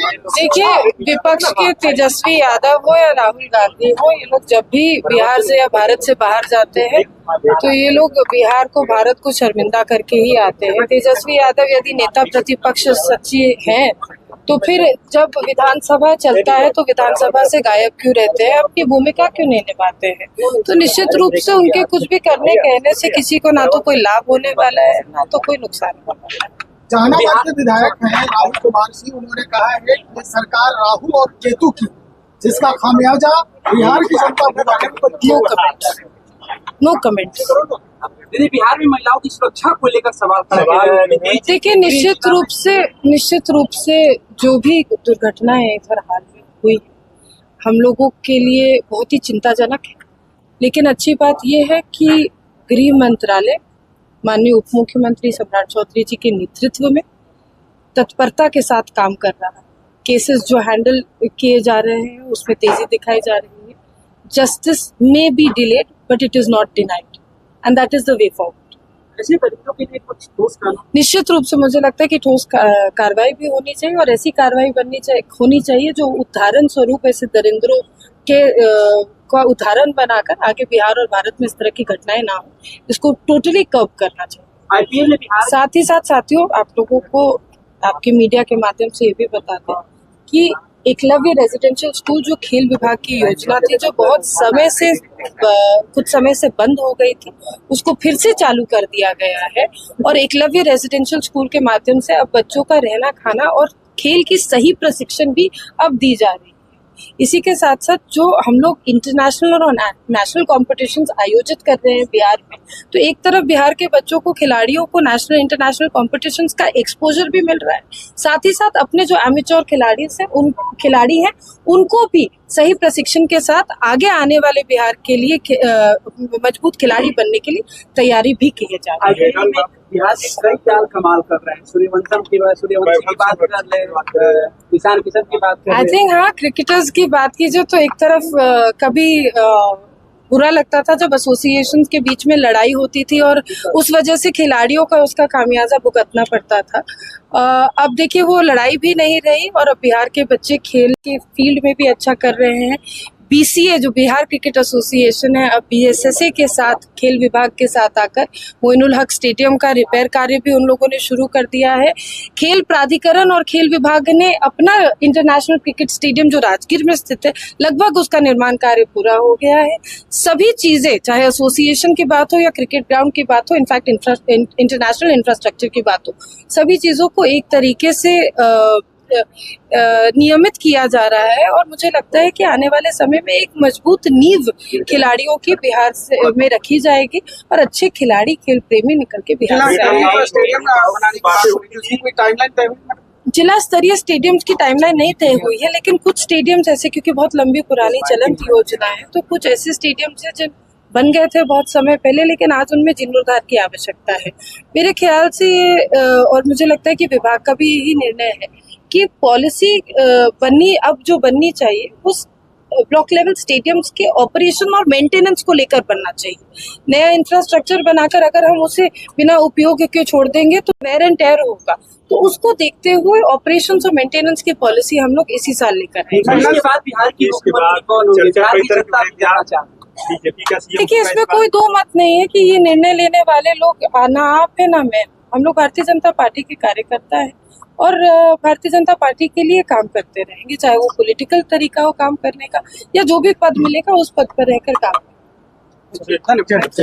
देखिए, विपक्ष के तेजस्वी यादव हो या राहुल गांधी हो, ये लोग जब भी बिहार से या भारत से बाहर जाते हैं तो ये लोग बिहार को, भारत को शर्मिंदा करके ही आते हैं। तेजस्वी यादव यदि नेता प्रतिपक्ष सच्ची हैं तो फिर जब विधानसभा चलता है तो विधानसभा से गायब क्यों रहते हैं, अपनी भूमिका क्यों नहीं निभाते हैं? तो निश्चित रूप से उनके कुछ भी करने कहने से किसी को ना तो कोई लाभ होने वाला है ना तो कोई नुकसान होने वाला है। जहानाबाद के विधायक हैं राहुल कुमार सिंह, उन्होंने कहा है कि ये सरकार राहु और केतु की, जिसका खामियाजा बिहार की जनता भुगतेगी। No comment. दीदी, बिहार में महिलाओं की सुरक्षा को लेकर सवाल देखिए, निश्चित रूप से जो भी दुर्घटनाएं इधर हाल में हुई हम लोगों के लिए बहुत ही चिंताजनक है, लेकिन अच्छी बात यह है कि गृह मंत्रालय माननीय उप मुख्यमंत्री सम्राट चौधरी जी के नेतृत्व में तत्परता के साथ काम कर रहा है। केसेस जो हैंडल किए जा रहे हैं उसमें तेजी दिखाई जा रही है। Justice may be delayed but it is not denied and that is the way forward. ऐसे बच्चों के लिए कुछ ठोस कानून, निश्चित रूप से मुझे लगता है कि ठोस कार्रवाई भी होनी चाहिए और ऐसी कार्रवाई होनी चाहिए जो उदाहरण स्वरूप ऐसे दरिंद्रों के का उदाहरण बनाकर आगे बिहार और भारत में इस तरह की घटनाएं ना हो, इसको टोटली कर्ब करना चाहिए। आईपीएल में बिहार, साथ ही साथ साथियों, आप लोगों को आपके मीडिया के माध्यम से ये भी बताते हैं कि एकलव्य रेजिडेंशियल स्कूल जो खेल विभाग की योजना थी, जो बहुत समय से कुछ समय से बंद हो गई थी, उसको फिर से चालू कर दिया गया है और एकलव्य रेजिडेंशियल स्कूल के माध्यम से अब बच्चों का रहना खाना और खेल की सही प्रशिक्षण भी अब दी जा रही है। इसी के साथ साथ जो हम लोग इंटरनेशनल और नेशनल कॉम्पिटिशन्स आयोजित कर रहे हैं बिहार में, तो एक तरफ बिहार के बच्चों को, खिलाड़ियों को नेशनल इंटरनेशनल कॉम्पिटिशन्स का एक्सपोजर भी मिल रहा है, साथ ही साथ अपने जो एमेच्योर खिलाड़ी हैं उनको भी सही प्रशिक्षण के साथ आगे आने वाले बिहार के लिए मजबूत खिलाड़ी बनने के लिए तैयारी भी की जा रही है। बिहार के कई चाल कमाल कर रहे हैं। सूर्यवंशी की बात कर ले, ईशान किशन की बात कर ले। आई थिंक हाँ, क्रिकेटर्स की बात कीजिए तो एक तरफ कभी बुरा लगता था जब एसोसिएशन के बीच में लड़ाई होती थी और उस वजह से खिलाड़ियों का उसका खामियाजा भुगतना पड़ता था। अब देखिए, वो लड़ाई भी नहीं रही और अब बिहार के बच्चे खेल के फील्ड में भी अच्छा कर रहे हैं। बीसीए जो बिहार क्रिकेट एसोसिएशन है, अब बीएसएसए के साथ, खेल विभाग के साथ आकर मोइनुल हक स्टेडियम का रिपेयर कार्य भी उन लोगों ने शुरू कर दिया है। खेल प्राधिकरण और खेल विभाग ने अपना इंटरनेशनल क्रिकेट स्टेडियम जो राजगीर में स्थित है, लगभग उसका निर्माण कार्य पूरा हो गया है। सभी चीजें, चाहे एसोसिएशन की बात हो या क्रिकेट ग्राउंड की बात हो, इनफैक्ट इंटरनेशनल इंफ्रास्ट्रक्चर की बात हो, सभी चीजों को एक तरीके से नियमित किया जा रहा है और मुझे लगता है कि आने वाले समय में एक मजबूत नींव खिलाड़ियों की बिहार में रखी जाएगी और अच्छे खिलाड़ी, खेल प्रेमी निकल के बिहार से आएंगे। जिला स्तरीय स्टेडियम्स की टाइमलाइन नहीं तय हुई है, लेकिन कुछ स्टेडियम्स ऐसे, क्योंकि बहुत लंबी पुरानी चलंत योजना है, तो कुछ ऐसे स्टेडियम्स है जो बन गए थे बहुत समय पहले, लेकिन आज उनमें जीर्णोद्धार की आवश्यकता है। मेरे ख्याल से और मुझे लगता है कि विभाग का भी यही निर्णय है कि पॉलिसी अब जो बननी चाहिए उस ब्लॉक लेवल स्टेडियम्स के ऑपरेशन और मेंटेनेंस को लेकर बनना चाहिए। नया इंफ्रास्ट्रक्चर बनाकर अगर हम उसे बिना उपयोग के छोड़ देंगे तो वेयर एंड टेयर होगा, तो उसको देखते हुए ऑपरेशंस और मेंटेनेंस की पॉलिसी हम लोग इसी साल लेकर देखिए, इसमें कोई दो मत नहीं है कि ये निर्णय लेने वाले लोग ना आप है ना मैं। हम लोग भारतीय जनता पार्टी के कार्यकर्ता हैं और भारतीय जनता पार्टी के लिए काम करते रहेंगे, चाहे वो पॉलिटिकल तरीका हो काम करने का या जो भी पद मिलेगा उस पद पर रहकर काम करेंगे।